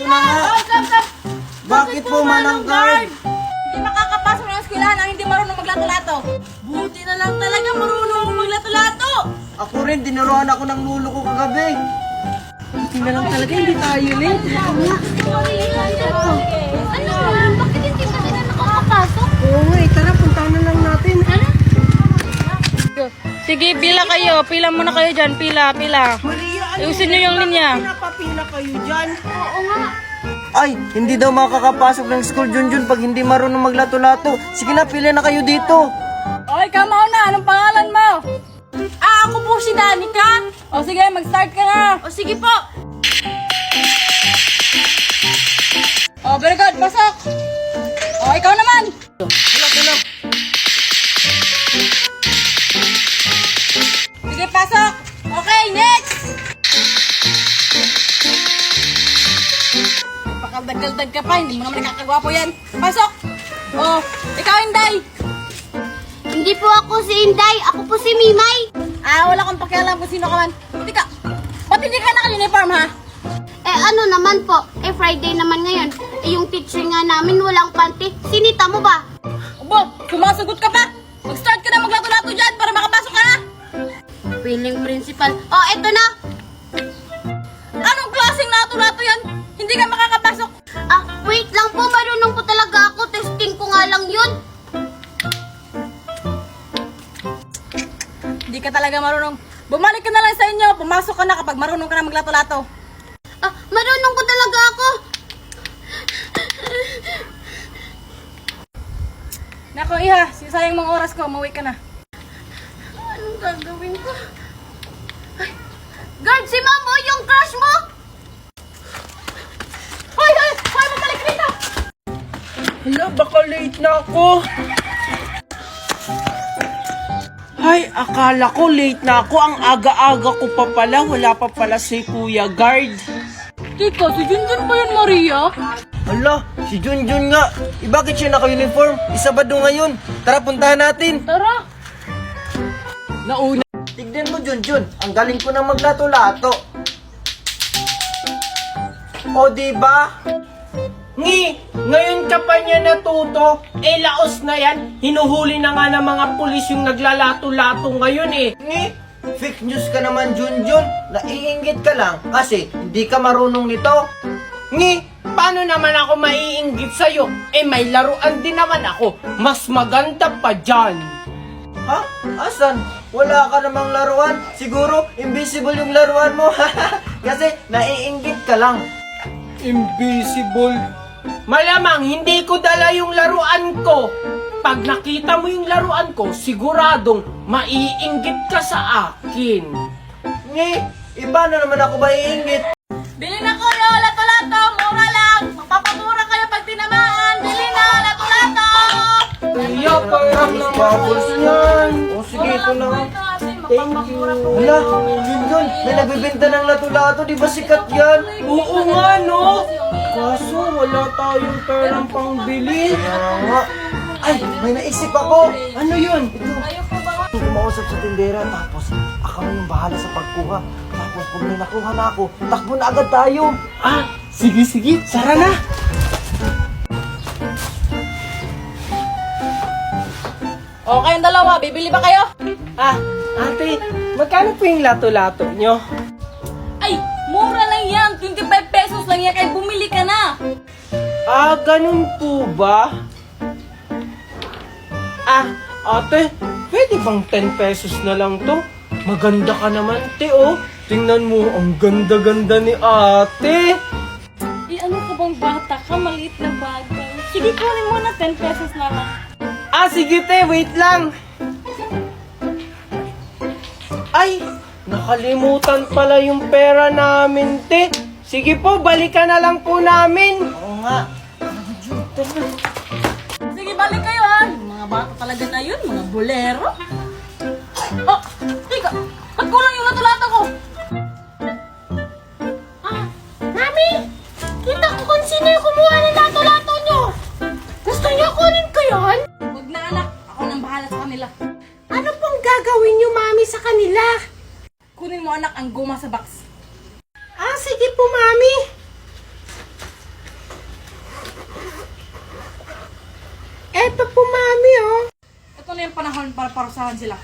na nga. Bakit po, Manang Guard? Hindi makakapasok ng eskwelahan ang hindi marunong maglato-lato. Buti na lang talaga marunong maglato-lato. Ako rin, dinuruan ako ng lulo ko kagabi. Buti na lang talaga hindi tayo late. Ano? Bakit hindi pa sila nakakapasok? Oo nga, tara, puntahan na lang natin. Sige, pila kayo. Pila muna kayo dyan. Pila. Maria, Ayusin nyo yung linya. Pinapapila kayo dyan. Oo nga. Ay, hindi daw makakapasok ng school, Junjun, pag hindi marunong maglato-lato. Sige na, pila na kayo dito. Okay, ikaw mauna. Anong pangalan mo? Ako po si Danica. O sige, mag-start ka na. O sige po. O, very good. Pasok. O, ikaw naman. Pila. Sige, pasok. Okay, next. Pakaldagdag ka pa. Hindi mo naman nakakagwapo yan. Pasok. O, ikaw, Inday. Hindi po ako si Inday. Ako po si Mimay. Wala kang pakialam kung sino ka man. Tika, ba't hindi ka naka-uniform, ha? Ano naman po? Friday naman ngayon. Yung teacher nga namin walang panty. Sinita mo ba? Obo, sumasagot ka pa. Mag-start ka na maglato-lato dyan para makapasok ka na. Feeling principal. Eto na. Anong klaseng lato-lato yan? Hindi ka makakapasok. Wait lang po. Marunong po talaga ako. Testing ko nga lang yun. Hindi ka talaga marunong. Bumalik ka na lang sa inyo. Pumasok ka na kapag marunong ka na maglato-lato. Marunong po talaga ako. Nako, Iha, sayang mga oras ko. Umuwi ka na. Anong gagawin ko? Ay, guard, si Mamo, yung crush mo! Hoy, bumalik dito! Hala, baka late na ako. Ay, akala ko late na ako. Ang aga-aga ko pa pala. Wala pa pala si Kuya Guard. Teka, si Junjun ba yan, Maria? Hala, si Junjun nga. Bakit siya naka-uniform? Isabado ngayon. Tara, puntahan natin. Tara. Nauna. Tignan mo, Junjun. Ang galing ko na maglato-lato. O, diba? Ngayon ka pa niya natuto. Laos na yan. Hinuhuli na nga ng mga pulis yung naglalato-lato ngayon fake news ka naman, Junjun. Naiinggit ka lang kasi hindi ka marunong nito. Paano naman ako maiinggit sa'yo? May laruan din naman ako. Mas maganda pa dyan. Ha? Asan? Wala ka namang laruan. Siguro, invisible yung laruan mo. Kasi, naiinggit ka lang. Invisible? Malamang, hindi ko dala yung laruan ko. Pag nakita mo yung laruan ko, siguradong maiinggit ka sa akin. Iba na naman ako maiinggit. Bili na kayo, lato-lato. Mura lang. Mapapamura kayo pag tinamaan. Bili na, lato-lato. Kaya parang bubbles yan. O sige, ito na. Thank you. Hala, Junjun, may nagbibenta ng lato-lato. Di ba sikat yan? Oo nga, no? Kaso wala tayong perang pangbili. Ay, may naisip ako. Ano yun? Ito. Kumausap sa tindera, tapos ako na yung bahala sa pagkuha. Tapos pag may nakuha na ako, takbo na agad tayo. Sige, sara na. O, kayong dalawa, bibili ba kayo? Ate, magkano po yung lato-lato nyo? Ay, mura lang yan. 25 pesos lang yan. Kaya bumili ka na. Ganun po ba? Ate, pwede bang 10 pesos na lang to? Maganda ka naman, te, oh. Tingnan mo, ang ganda-ganda ni ate. Ano ka bang bata ka? Maliit na bagay. Sige, kunin mo na 10 pesos na lang. Sige, te, wait lang. Ay, nakalimutan pala yung pera namin, te. Sige po, balikan na lang po namin. Oo nga. Sige, balik kayo ha. Yung mga bata talaga na yun, mga bolero. Teka, ba't kulang yung lato-lato ko? Mami! Kita ko kung sino yung kumuha ng lato-lato nyo! Gusto nyo kunin ko yun? Huwag na anak, ako nang bahala sa kanila. Ano pong gagawin nyo, Mami, sa kanila? Kunin mo anak ang guma sa box. Sige po, Mami. paparusahan sila.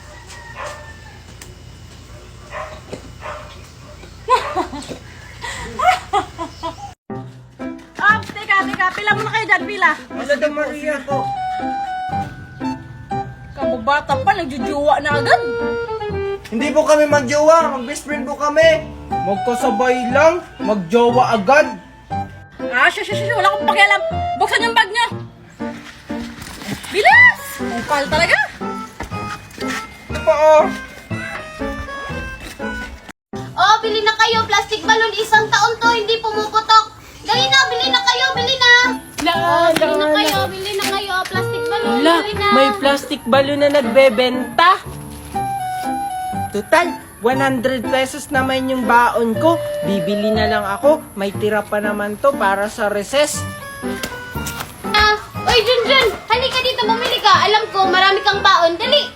Teka, pila muna kayo dyan, pila. Wala daw Maria ko. Kababata pa, nagjujuwa na agad. Hindi po kami magjowa, mag-best friend po kami. Magkasabay lang, magjowa agad. Wala akong pakialam. Buksan yung bag niya. Bilis! Ukal talaga. Ito pa oh. Oh, bili na kayo. Plastic balloon. 1 taon to. Hindi pumuputok. Dali na. Bili na kayo. Bili na. Bili na kayo. Bili na kayo. Plastic balloon. Wala, Bili na. may plastic balloon na nagbebenta. Total, 100 pesos naman yung baon ko. Bibili na lang ako. May tira pa naman to para sa recess. Oy, Junjun. Halika dito. Bumili ka. Alam ko, marami kang baon. Dali.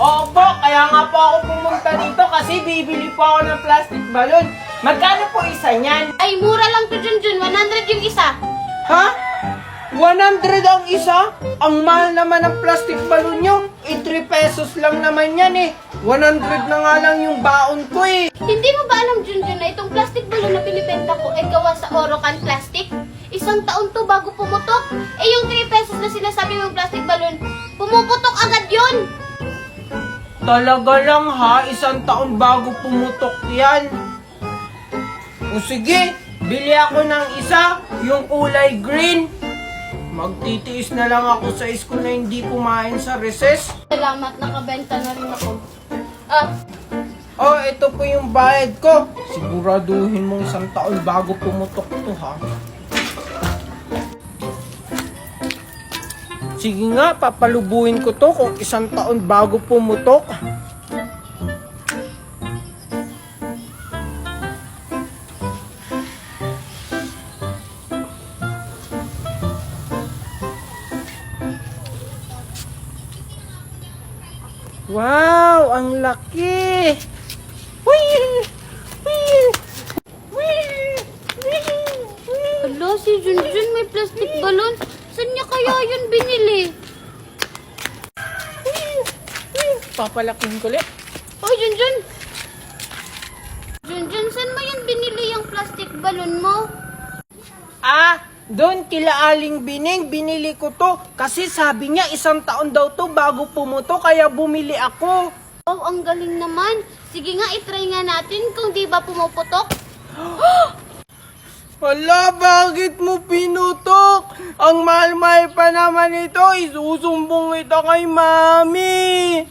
Opo, kaya nga po ako pumunta dito kasi bibili po ako ng plastic balloon. Magkano po isa niyan? Ay, mura lang to, Junjun. 100 yung isa. Ha? 100 ang isa? Ang mahal naman ng plastic balloon nyo. 3 pesos lang naman yan eh. 100 na nga lang yung baon ko eh. Hindi mo ba alam, Junjun, na itong plastic balloon na binibenta ko ay gawa sa Orocan plastic? 1 taon to bago pumutok. Eh, yung 3 pesos na sinasabi mong plastic balloon, pumuputok agad yun. Talaga lang ha, 1 taon bago pumutok yan. O sige, bili ako ng isa, yung kulay green. Magtitiis na lang ako sa school na hindi kumain sa recess. Salamat, nakabenta na rin ako. Oh, ito po yung bayad ko. Siguraduhin mong 1 taon bago pumutok to ha. Sige nga, papalubuhin ko to kung 1 taon bago pumutok. Wow, ang laki! Hala, si Junjun may plastic balloon. Saan niya kaya yun binili? Papalaking ko ulit. Oy, Junjun! Junjun, saan mo yan binili yung plastic balloon mo? Ah, doon kila Aling Bining, binili ko to. Kasi sabi niya 1 taon daw to bago pumuto, kaya bumili ako. Oh, ang galing naman. Sige nga, itry nga natin kung di ba pumuputok. Hala, bakit mo pinutok? Ang mahal-mahal pa naman ito, isusumbong kita kay Mami.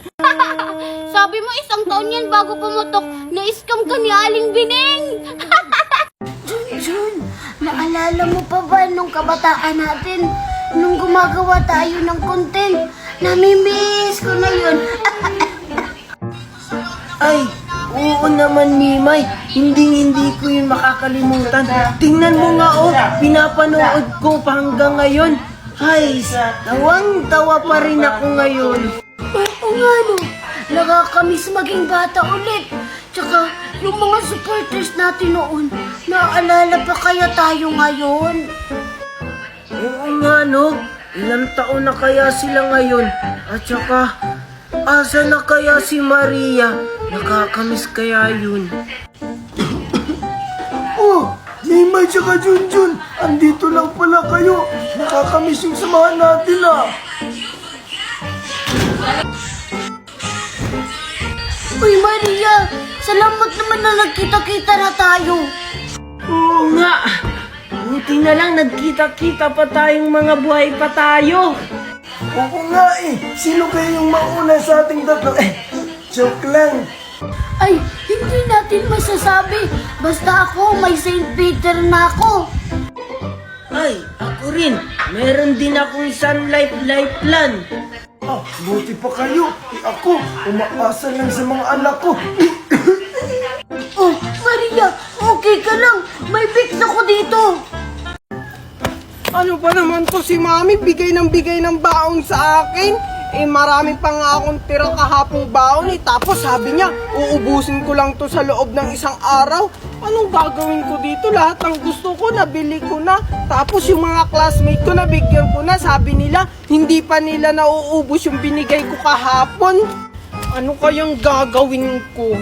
Sabi mo 1 taon yan bago pumutok. Na-scam ka ni Aling Bining. Jun, naalala mo pa ba nung kabataan natin? Nung gumagawa tayo ng content? Namimiss ko na yun. Ay, oo naman, Mimay. Hindi ko yun makakalimutan. Tingnan mo nga, oh. Pinapanood ko pa hanggang ngayon. Ay, tawang-tawa pa rin ako ngayon. Oo nga no, nakakamiss maging bata ulit. Tsaka yung mga supporters natin noon, naaalala pa kaya tayo ngayon? Oo nga, no. Ilang taon na kaya sila ngayon? At saka, asa na kaya si Maria? Nakakamiss kaya yun? Oh, Mimay tsaka Junjun, andito lang pala kayo. Nakakamiss yung samahan natin ah. Uy Maria, salamat naman na nagkita-kita na tayo. Oo nga. Buti na lang nagkita-kita pa tayong mga buhay pa tayo. Oo nga eh, sino kayo yung mauna sa ating tatlo? Joke lang. Ay, hindi natin masasabi. Basta ako, may St. Peter na ako. Ay, ako rin. Meron din akong Sun Life Lifeline. Ah, buti pa kayo. Ako, umaasa lang sa mga anak ko. Oh, Maria, okay ka lang. May fix ako dito. Ano ba naman to si Mami? Bigay ng baon sa akin. Eh marami pa nga akong tira kahapong baon eh. Tapos sabi niya, uubusin ko lang to sa loob ng isang araw. Anong gagawin ko dito? Lahat ng gusto ko, nabili ko na. Tapos yung mga classmate ko, nabigyan ko na. Sabi nila, hindi pa nila nauubos yung binigay ko kahapon. Ano kayang gagawin ko?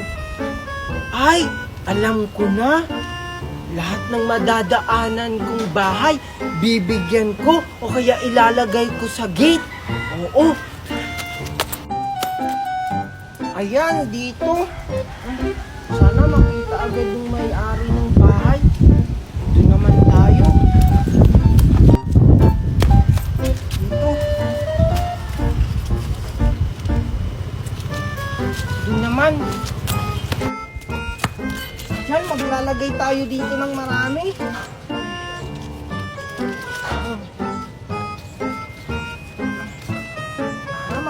Ay, alam ko na. Lahat ng madadaanan kong bahay, bibigyan ko o kaya ilalagay ko sa gate. Oo. Ayan, dito. Sana makita agad yung may-ari ng bahay. Dito naman tayo. Dito. Dito naman. Diyan, maglalagay tayo dito ng marami.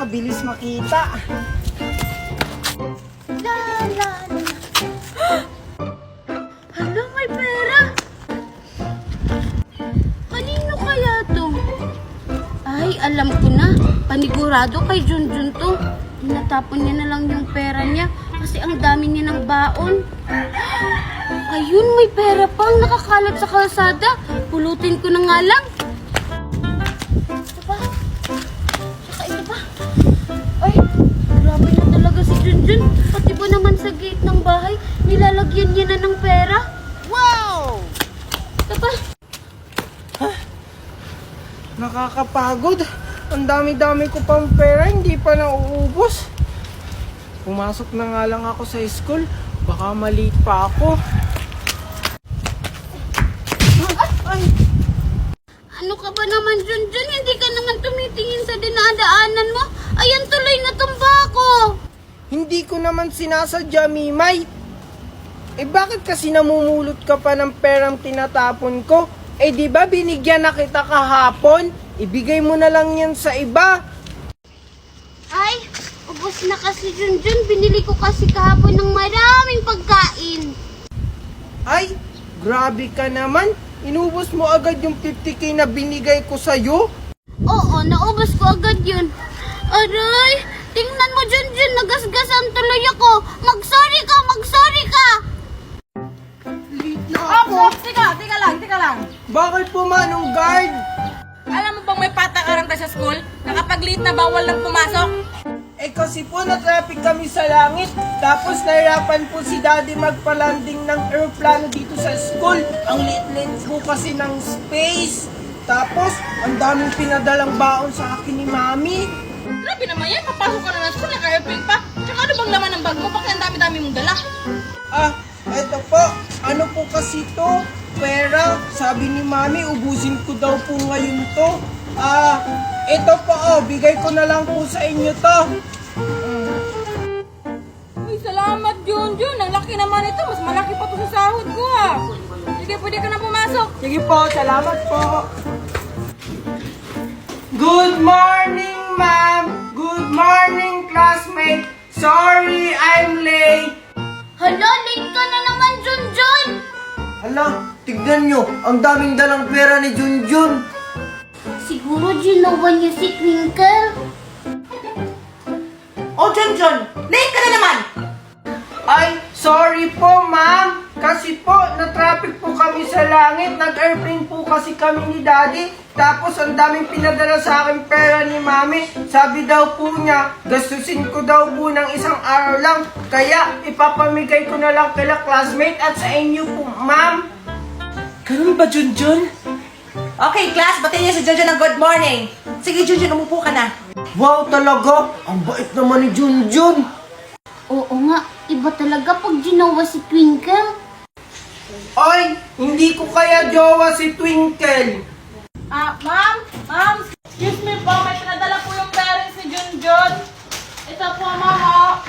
Mabilis makita. Hala, may pera. Kanino kaya to? Ay, alam ko na. Panigurado kay Junjun to. Natapon niya na lang yung pera niya kasi ang dami niya ng baon. Ayun, may pera pang nakakalat sa kalsada. Pulutin ko na nga lang. Ito pa. Saka ito pa. Ay, grabe na talaga si Junjun. Pati ba naman sa gate ng bahay, nilalagyan niya na ng pera? Wow! Ito pa. Nakakapagod. Ang dami-dami ko pang pera, hindi pa nauubos. Pumasok na nga lang ako sa school. Baka maliit pa ako. Ay! Ano ka ba naman, Junjun? Hindi ka naman tumitingin sa dinadaanan mo. Ayan, tuloy na tumba ko. Hindi ko naman sinasadya, Mimay. Eh bakit kasi namumulot ka pa ng perang tinatapon ko? Eh di ba binigyan na kita kahapon? Ibigay mo na lang yan sa iba. Ay, ubos na kasi, Junjun. Binili ko kasi kahapon ng maraming pagkain. Ay, grabe ka naman. Inubos mo agad yung 50k na binigay ko sa'yo. Oo, naubos ko agad yun. Aray, tingnan mo, Junjun. Nagasgasan tuloy ako. Mag-sorry ka, mag-sorry ka. Late na ako. Tika lang. Bakit po, Manong Guard? Alam mo bang may patakaran tayo sa school? Nakapag-late na bawal lang pumasok? Eh kasi po na-traffic kami sa langit. Tapos nahirapan po si Daddy magpalanding ng aeroplano dito sa school. Ang liit-liit po kasi ng space. Tapos, ang daming pinadalang baon sa akin ni Mami. Grabe naman yan, papasok ka na ng school, naka-airplane pa. Tsaka ano bang laman ng bag mo? Bakit ang dami-dami mong dala? Ah, eto po. Ano po kasi to? Pera. Sabi ni Mami, ubusin ko daw po ngayon to. Ah, ito po bigay ko na lang po sa inyo to. Uy, salamat, Junjun. Ang laki naman ito. Mas malaki pa to sa sahod ko, ha. Sige, pwede ka na pumasok. Sige po, salamat po. Good morning, ma'am. Good morning, classmate. Sorry, I'm late. Hala, late ka na naman, Junjun. Hala, tignan nyo, ang daming dalang pera ni Junjun. Siguro ginawa niya si Twinkle. Oh, Junjun, late ka na naman. Ay, sorry po, ma'am. Kasi po, na-traffic po kami sa langit. Nag-airplane po kasi kami ni Daddy. Tapos, ang daming pinadala sa akin pera ni Mami. Sabi daw po niya, gastusin ko daw po ng isang araw lang. Kaya, ipapamigay ko na lang kila classmate at sa inyo po, ma'am. Ganun ba, Junjun? Okay, class, batiin niyo si Junjun ng good morning. Sige, Junjun, umupo ka na. Wow, talaga, ang bait naman ni Junjun. Oo nga, iba talaga pag ginawa si Twinkle. Oy, hindi ko kaya jowa si Twinkle. Ma'am, excuse me po, may pinadala po yung parents ni Junjun. Ito po, ma'am,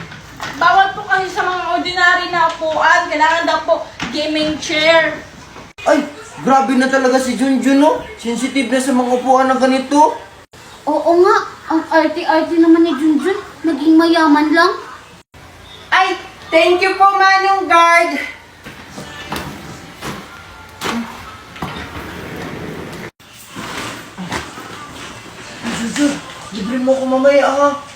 bawal po kasi sa mga ordinary na upuan. Kailangan daw po gaming chair. Ay, grabe na talaga si Junjun, no? Sensitive na sa mga upuan na ganito. Oo nga, ang arte-arte naman ni Junjun. Naging mayaman lang. Ay, thank you po, Manong Guard. Junjun, di ba libre mo ko mamaya ha.